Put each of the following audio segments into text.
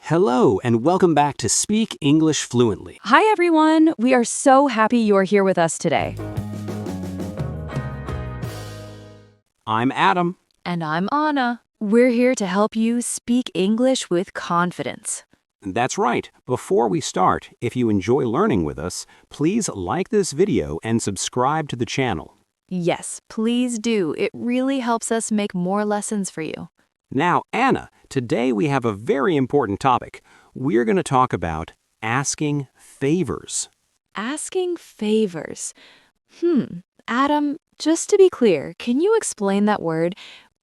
Hello, and welcome back to Speak English Fluently. Hi, everyone. We are so happy you're here with us today. I'm Adam. And I'm Anna. We're here to help you speak English with confidence. That's right. Before we start, if you enjoy learning with us, please like this video and subscribe to the channel. Yes, please do. It really helps us make more lessons for you. Now, Anna, today we have a very important topic. We're going to talk about asking favors. Asking favors. Adam, just to be clear, can you explain that word?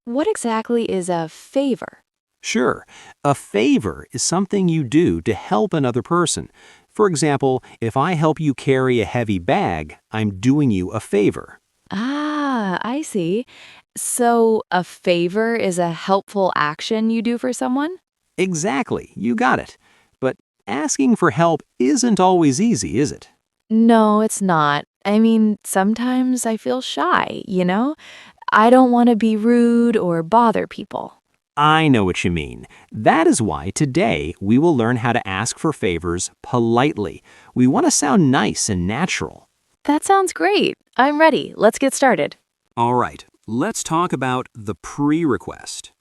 What exactly is a favor? Sure, a favor is something you do to help another person. For example, if I help you carry a heavy bag, I'm doing you a favor. Ah, I see. So a favor is a helpful action you do for someone? Exactly, you got it. But asking for help isn't always easy, is it? No, it's not. I mean, sometimes I feel shy, you know? I don't want to be rude or bother people. I know what you mean. That is why today we will learn how to ask for favors politely. We want to sound nice and natural. That sounds great. I'm ready. Let's get started. All right, let's talk about the pre-request.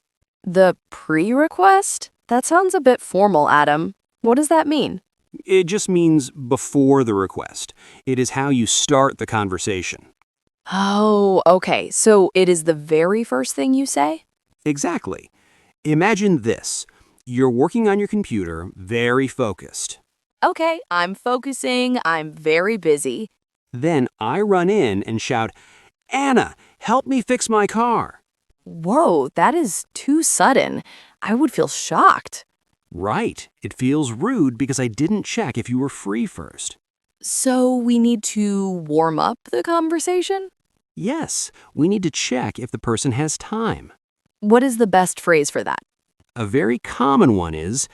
The pre-request? That sounds a bit formal, Adam. What does that mean? It just means before the request. It is how you start the conversation. Oh, okay. So it is the very first thing you say? Exactly. Imagine this. You're working on your computer, very focused. Okay, I'm focusing. I'm very busy. Then I run in and shout, "Anna, help me fix my car." Whoa, that is too sudden. I would feel shocked. Right. It feels rude because I didn't check if you were free first. So we need to warm up the conversation? Yes, we need to check if the person has time. What is the best phrase for that? A very common one is,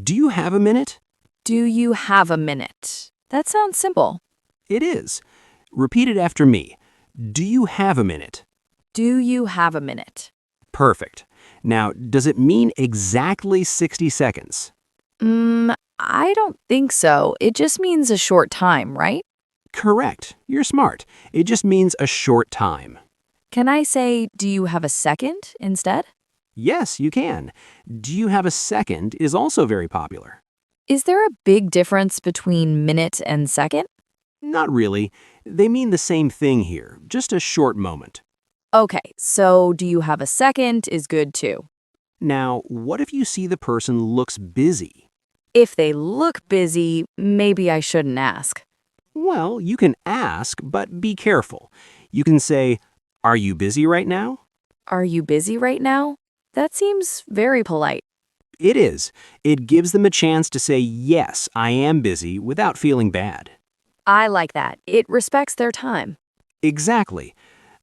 "Do you have a minute?" Do you have a minute? That sounds simple. It is. Repeat it after me. Do you have a minute? Do you have a minute? Perfect. Now, does it mean exactly 60 seconds? I don't think so. It just means a short time, right? Correct. You're smart. It just means a short time. Can I say, do you have a second instead? Yes, you can. Do you have a second is also very popular. Is there a big difference between minute and second? Not really. They mean the same thing here, just a short moment. Okay, so do you have a second is good too. Now, what if you see the person looks busy? If they look busy, maybe I shouldn't ask. Well, you can ask, but be careful. You can say, "Are you busy right now?" Are you busy right now? That seems very polite. It is. It gives them a chance to say, "Yes, I am busy," without feeling bad. I like that. It respects their time. Exactly.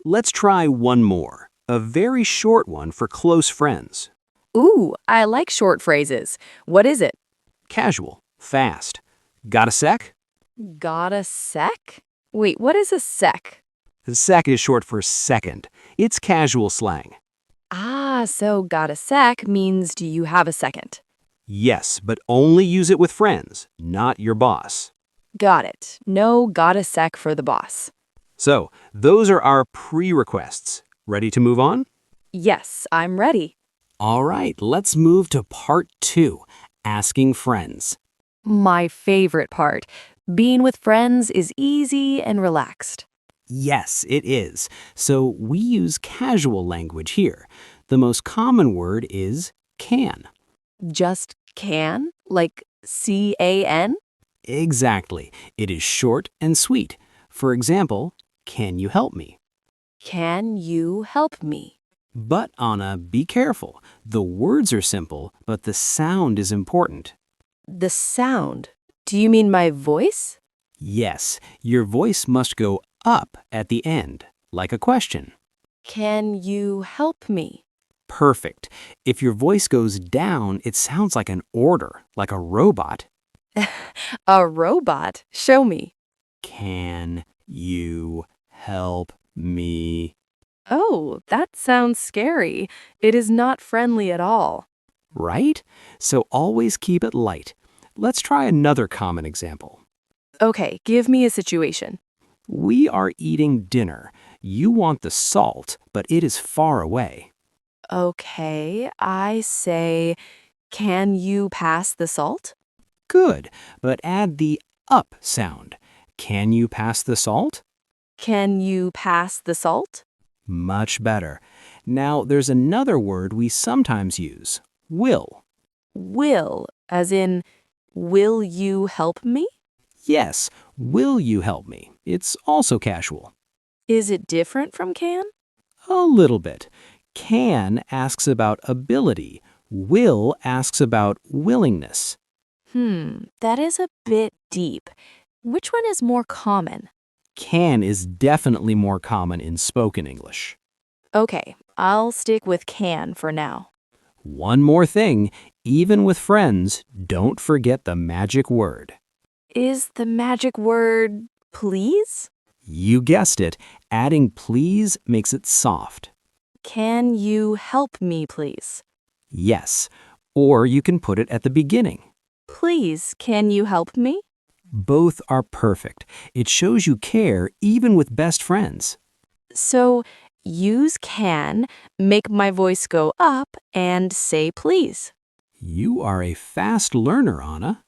Let's try one more, a very short one for close friends. Ooh, I like short phrases. What is it? Casual, fast. Got a sec? Got a sec? Wait, what is a sec? The sec is short for second. It's casual slang. Ah, so got a sec means do you have a second? Yes, but only use it with friends, not your boss. Got it. No got a sec for the boss. So, those are our pre-requests. Ready to move on? Yes, I'm ready. All right, let's move to part 2, asking friends. My favorite part. Being with friends is easy and relaxed. Yes, it is. So we use casual language here. The most common word is can. Just can? Like C-A-N? Exactly. It is short and sweet. For example, can you help me? Can you help me? But, Anna, be careful. The words are simple, but the sound is important. The sound. Do you mean my voice? Yes, your voice must go up at the end, like a question. Can you help me? Perfect. If your voice goes down, it sounds like an order, like a robot. A robot? Show me. Can you help me? Oh, that sounds scary. It is not friendly at all. Right? So always keep it light. Let's try another common example. Okay, give me a situation. We are eating dinner. You want the salt, but it is far away. Okay, I say, can you pass the salt? Good, but add the up sound. Can you pass the salt? Can you pass the salt? Much better. Now, there's another word we sometimes use, will. Will, as in, will you help me? Yes, will you help me? It's also casual. Is it different from can? A little bit. Can asks about ability. Will asks about willingness. That is a bit deep. Which one is more common? Can is definitely more common in spoken English. Okay, I'll stick with can for now. One more thing, even with friends, don't forget the magic word. Is the magic word please? You guessed it, adding please makes it soft. Can you help me, please? Yes, or you can put it at the beginning. Please, can you help me? Both are perfect. It shows you care even with best friends. So, use can, make my voice go up, and say please. You are a fast learner, Anna.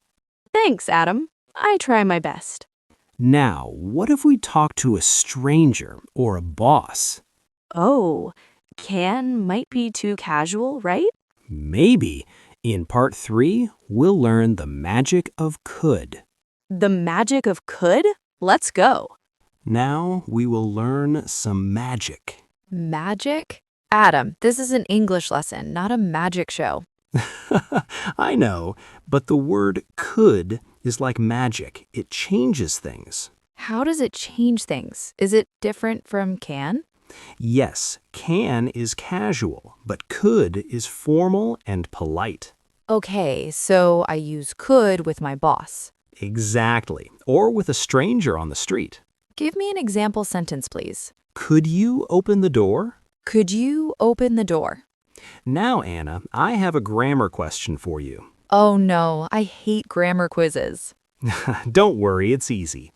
Thanks, Adam. I try my best. Now, what if we talk to a stranger or a boss? Oh, can might be too casual, right? Maybe. In part 3, we'll learn the magic of could. The magic of could? Let's go. Now we will learn some magic. Magic? Adam, this is an English lesson, not a magic show. I know, but the word could is like magic. It changes things. How does it change things? Is it different from can? Yes, can is casual, but could is formal and polite. Okay, so I use could with my boss. Exactly. Or with a stranger on the street. Give me an example sentence, please. Could you open the door? Could you open the door? Now, Anna, I have a grammar question for you. Oh no, I hate grammar quizzes. Don't worry, it's easy.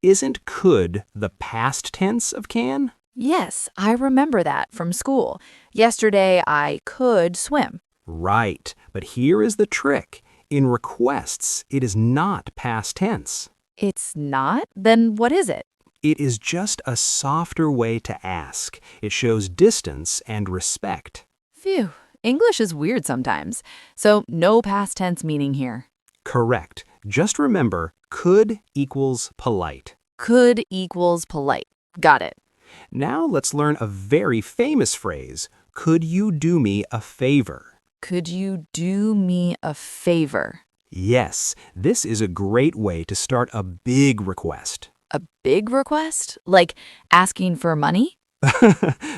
Isn't could the past tense of can? Yes, I remember that from school. Yesterday, I could swim. Right, but here is the trick. In requests, it is not past tense. It's not? Then what is it? It is just a softer way to ask. It shows distance and respect. Phew, English is weird sometimes. So no past tense meaning here. Correct. Just remember, could equals polite. Could equals polite. Got it. Now let's learn a very famous phrase. Could you do me a favor? Could you do me a favor? Yes, this is a great way to start a big request. A big request? Like asking for money?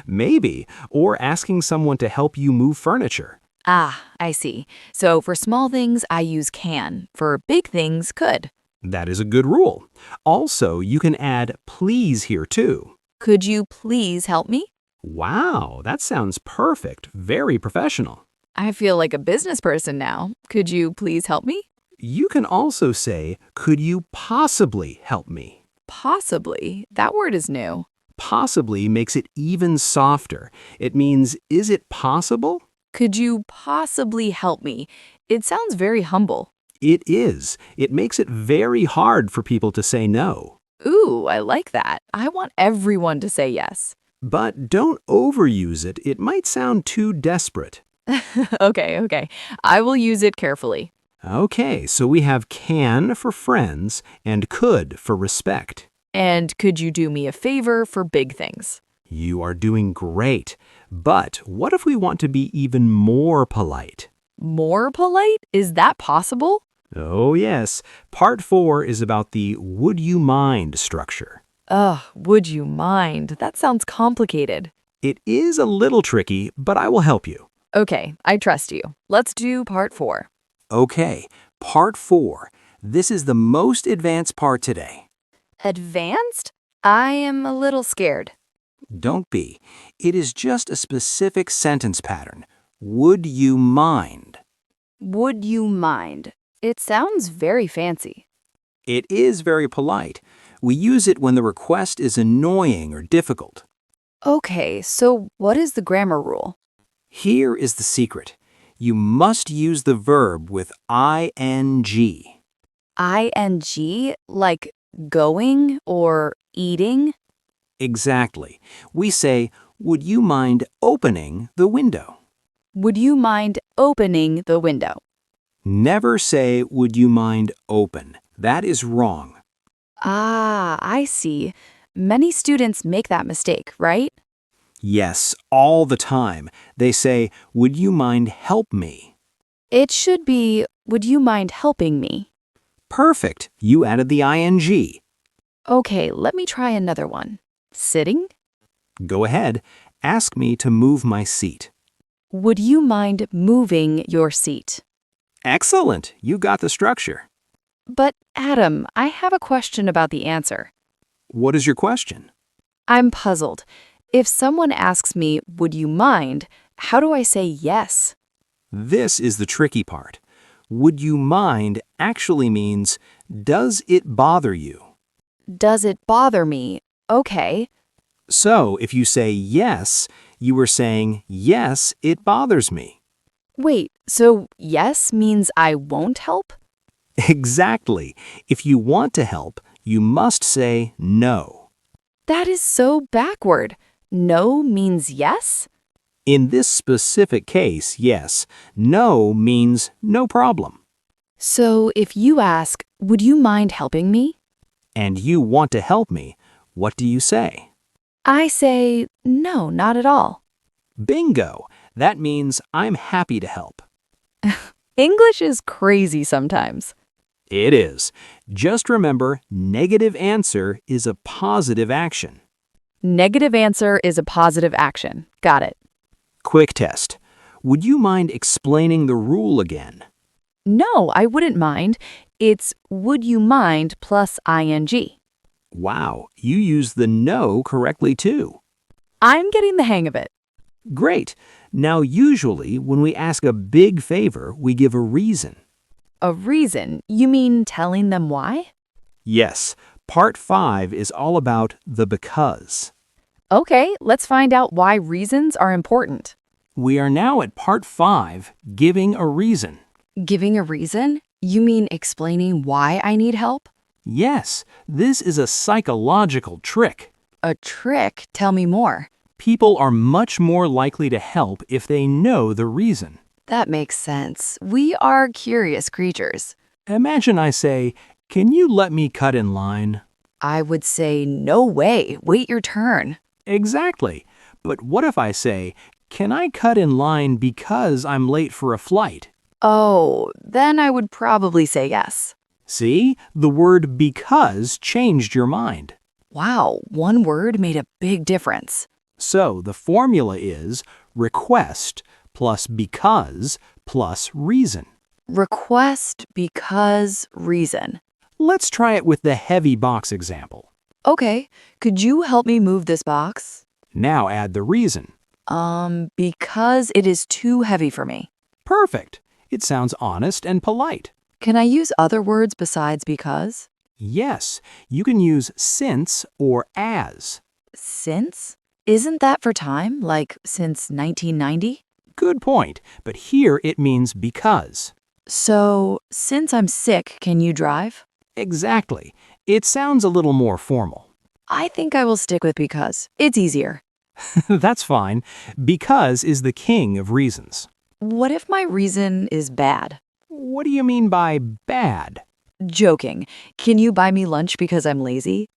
Maybe, or asking someone to help you move furniture. Ah, I see. So for small things, I use can. For big things, could. That is a good rule. Also, you can add please here too. Could you please help me? Wow, that sounds perfect. Very professional. I feel like a business person now. Could you please help me? You can also say, could you possibly help me? Possibly. That word is new. Possibly makes it even softer. It means, is it possible? Could you possibly help me? It sounds very humble. It is. It makes it very hard for people to say no. Ooh, I like that. I want everyone to say yes. But don't overuse it. It might sound too desperate. Okay. I will use it carefully. Okay, so we have can for friends and could for respect. And could you do me a favor for big things? You are doing great. But what if we want to be even more polite? More polite? Is that possible? Oh, yes. Part 4 is about the would you mind structure. Ugh, would you mind? That sounds complicated. It is a little tricky, but I will help you. Okay, I trust you. Let's do part 4. Okay, part 4. This is the most advanced part today. Advanced? I am a little scared. Don't be. It is just a specific sentence pattern. Would you mind? Would you mind? It sounds very fancy. It is very polite. We use it when the request is annoying or difficult. Okay, so what is the grammar rule? Here is the secret. You must use the verb with ing. ING, like going or eating? Exactly. We say, would you mind opening the window? Would you mind opening the window? Never say, would you mind open. That is wrong. Ah, I see. Many students make that mistake, right? Yes, all the time. They say, would you mind help me? It should be, would you mind helping me? Perfect. You added the ing. Okay, let me try another one. Sitting? Go ahead. Ask me to move my seat. Would you mind moving your seat? Excellent. You got the structure. But, Adam, I have a question about the answer. What is your question? I'm puzzled. If someone asks me, would you mind, how do I say yes? This is the tricky part. Would you mind actually means, does it bother you? Does it bother me? Okay. So if you say yes, you are saying, yes, it bothers me. Wait, so yes means I won't help? Exactly. If you want to help, you must say no. That is so backward. No means yes? In this specific case, yes. No means no problem. So if you ask, would you mind helping me? And you want to help me, what do you say? I say, no, not at all. Bingo! That means I'm happy to help. English is crazy sometimes. It is. Just remember, negative answer is a positive action. Negative answer is a positive action. Got it. Quick test. Would you mind explaining the rule again? No, I wouldn't mind. It's would you mind plus ing. Wow, you used the no correctly too. I'm getting the hang of it. Great. Now, usually, when we ask a big favor, we give a reason. A reason? You mean telling them why? Yes, part 5 is all about the because. Okay, let's find out why reasons are important. We are now at part 5, giving a reason. Giving a reason? You mean explaining why I need help? Yes, this is a psychological trick. A trick? Tell me more. People are much more likely to help if they know the reason. That makes sense. We are curious creatures. Imagine I say, can you let me cut in line? I would say, no way, wait your turn. Exactly. But what if I say, can I cut in line because I'm late for a flight? Oh, then I would probably say yes. See, the word because changed your mind. Wow, one word made a big difference. So the formula is request plus because plus reason. Request because reason. Let's try it with the heavy box example. Okay, could you help me move this box? Now add the reason. Because it is too heavy for me. Perfect. It sounds honest and polite. Can I use other words besides because? Yes, you can use since or as. Since? Isn't that for time, like since 1990? Good point, but here it means because. So, since I'm sick, can you drive? Exactly. It sounds a little more formal. I think I will stick with because. It's easier. That's fine. Because is the king of reasons. What if my reason is bad? What do you mean by bad? Joking. Can you buy me lunch because I'm lazy?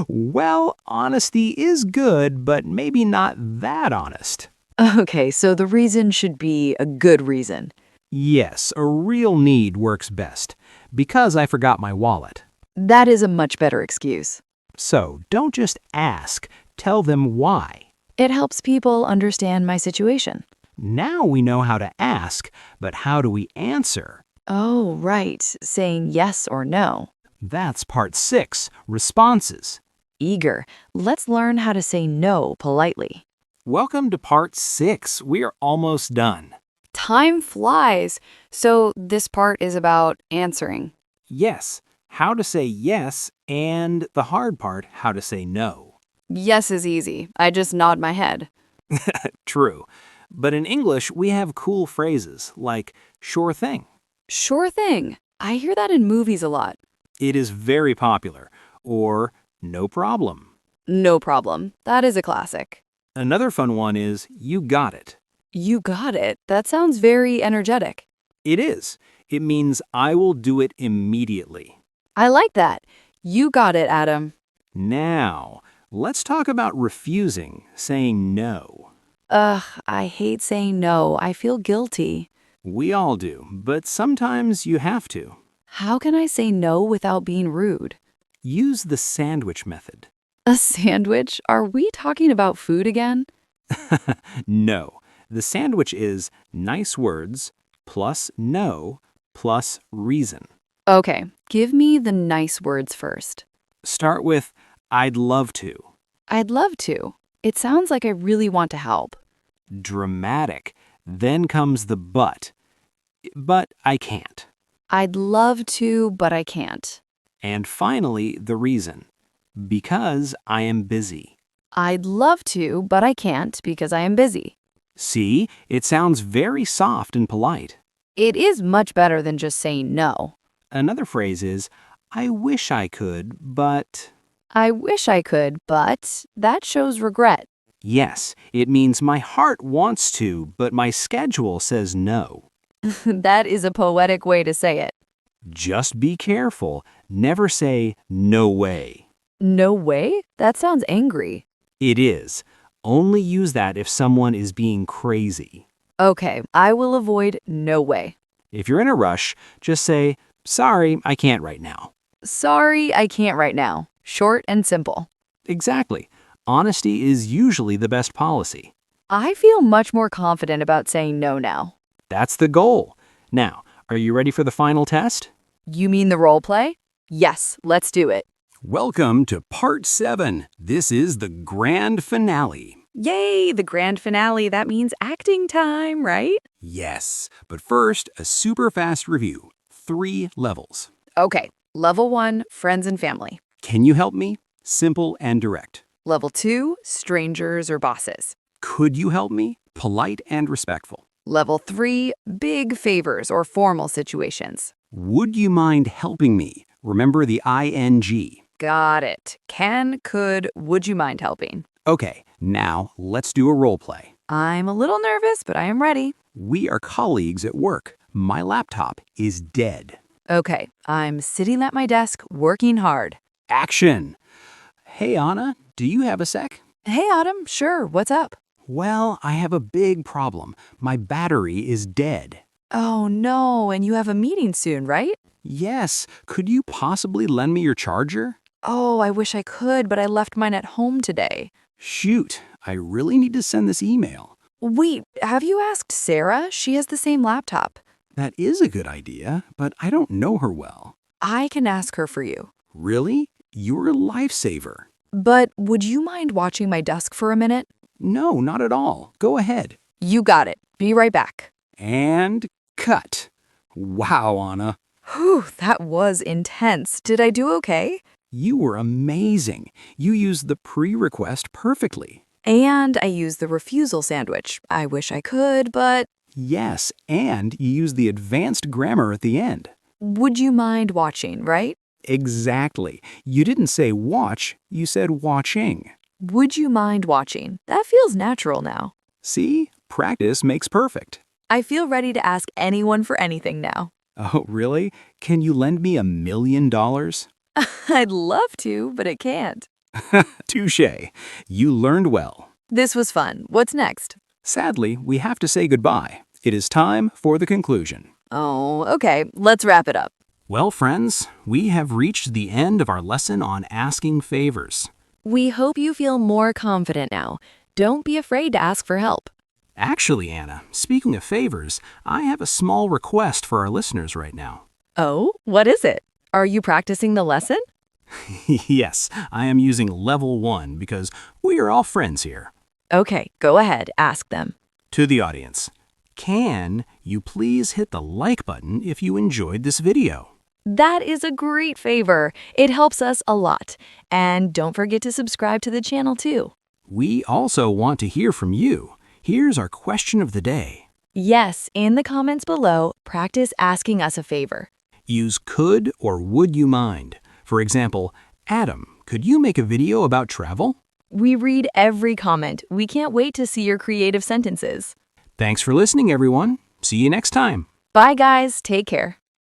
Well, honesty is good, but maybe not that honest. Okay, so the reason should be a good reason. Yes, a real need works best. Because I forgot my wallet. That is a much better excuse. So don't just ask, tell them why. It helps people understand my situation. Now we know how to ask, but how do we answer? Oh, right, saying yes or no. That's part 6, responses. Eager. Let's learn how to say no politely. Welcome to part 6. We are almost done. Time flies. So this part is about answering. Yes, how to say yes, and the hard part, how to say no. Yes is easy. I just nod my head. True. But in English, we have cool phrases like sure thing. Sure thing. I hear that in movies a lot. It is very popular. Or no problem. No problem. That is a classic. Another fun one is you got it. You got it. That sounds very energetic. It is. It means I will do it immediately. I like that. You got it, Adam. Now, let's talk about refusing, saying no. Ugh, I hate saying no. I feel guilty. We all do, but sometimes you have to. How can I say no without being rude? Use the sandwich method. A sandwich? Are we talking about food again? No. The sandwich is nice words plus no plus reason. Okay, give me the nice words first. Start with I'd love to. I'd love to. It sounds like I really want to help. Dramatic. Then comes the but. But I can't. I'd love to, but I can't. And finally, the reason. Because I am busy. I'd love to, but I can't because I am busy. See, it sounds very soft and polite. It is much better than just saying no. Another phrase is, I wish I could, but... I wish I could, but that shows regret. Yes, it means my heart wants to, but my schedule says no. That is a poetic way to say it. Just be careful. Never say, no way. No way? That sounds angry. It is. Only use that if someone is being crazy. Okay, I will avoid no way. If you're in a rush, just say, sorry, I can't right now. Sorry, I can't right now. Short and simple. Exactly. Honesty is usually the best policy. I feel much more confident about saying no now. That's the goal. Now, are you ready for the final test? You mean the role play? Yes, let's do it. Welcome to Part 7. This is the grand finale. Yay, the grand finale. That means acting time, right? Yes, but first, a super fast review. 3 levels. Okay, level 1, friends and family. Can you help me? Simple and direct. Level 2, strangers or bosses. Could you help me? Polite and respectful. Level 3, big favors or formal situations. Would you mind helping me? Remember the ing. Got it. Can, could, would you mind helping? Okay, now let's do a role play. I'm a little nervous, but I am ready. We are colleagues at work. My laptop is dead. Okay, I'm sitting at my desk working hard. Action! Hey, Anna, do you have a sec? Hey, Autumn, sure, what's up? Well, I have a big problem. My battery is dead. Oh no, and you have a meeting soon, right? Yes, could you possibly lend me your charger? Oh, I wish I could, but I left mine at home today. Shoot, I really need to send this email. Wait, have you asked Sarah? She has the same laptop. That is a good idea, but I don't know her well. I can ask her for you. Really? You're a lifesaver. But would you mind watching my desk for a minute? No, not at all. Go ahead. You got it. Be right back. And cut. Wow, Anna. Whew, that was intense. Did I do okay? You were amazing. You used the pre-request perfectly. And I used the refusal sandwich. I wish I could, but... Yes, and you used the advanced grammar at the end. Would you mind watching, right? Exactly. You didn't say watch, you said watching. Would you mind watching? That feels natural now. See? Practice makes perfect. I feel ready to ask anyone for anything now. Oh, really? Can you lend me $1 million? I'd love to, but it can't. Touché. You learned well. This was fun. What's next? Sadly, we have to say goodbye. It is time for the conclusion. Oh, okay. Let's wrap it up. Well, friends, we have reached the end of our lesson on asking favors. We hope you feel more confident now. Don't be afraid to ask for help. Actually, Anna, speaking of favors, I have a small request for our listeners right now. Oh, what is it? Are you practicing the lesson? Yes, I am using level 1 because we are all friends here. Okay, go ahead. Ask them. To the audience, Can you please hit the like button if you enjoyed this video? That is a great favor. It helps us a lot. And don't forget to subscribe to the channel too. We also want to hear from you. Here's our question of the day. Yes, in the comments below, practice asking us a favor. Use could or would you mind. For example, Adam, could you make a video about travel? We read every comment. We can't wait to see your creative sentences. Thanks for listening, everyone. See you next time. Bye, guys. Take care.